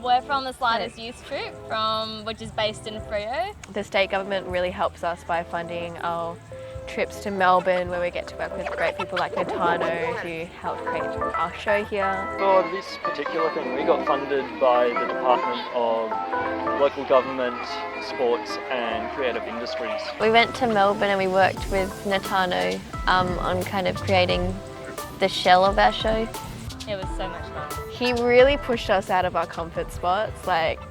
We're from the Sliders Youth Troupe, which is based in Freo. The state government really helps us by funding our trips to Melbourne, where we get to work with great people like Natano, who helped create our show here. For this particular thing, we got funded by the Department of Local Government, Sports and Creative Industries. We went to Melbourne and we worked with Natano on kind of creating the shell of our show. It was so much fun. He really pushed us out of our comfort spots.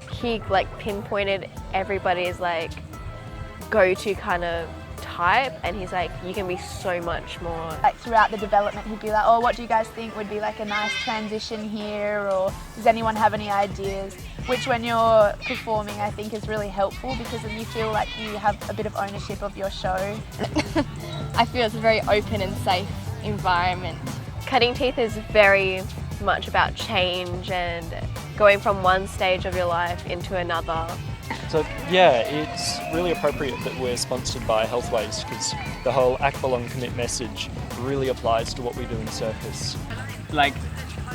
He pinpointed everybody's go-to kind of type, and he's like, you can be so much more. Throughout the development, he'd be like, oh, what do you guys think would be a nice transition here, or does anyone have any ideas? Which when you're performing, I think is really helpful, because then you feel like you have a bit of ownership of your show. I feel it's a very open and safe environment. Cutting teeth is very much about change and going from one stage of your life into another. So yeah, it's really appropriate that we're sponsored by Healthways, because the whole act, belong, commit message really applies to what we do in circus.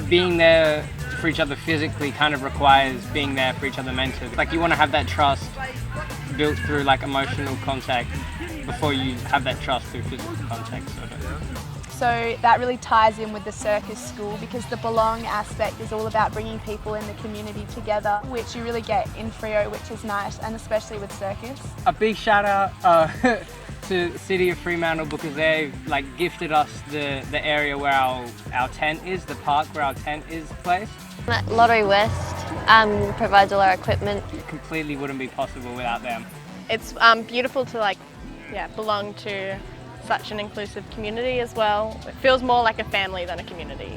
Being there for each other physically kind of requires being there for each other mentally. You want to have that trust built through emotional contact before you have that trust through physical contact. So that really ties in with the circus school, because the belong aspect is all about bringing people in the community together, which you really get in Freo, which is nice, and especially with circus. A big shout out to the City of Fremantle, because they gifted us the area where our tent is, the park where our tent is placed. Lottery West provides all our equipment. It completely wouldn't be possible without them. It's beautiful to belong to such an inclusive community as well. It feels more like a family than a community.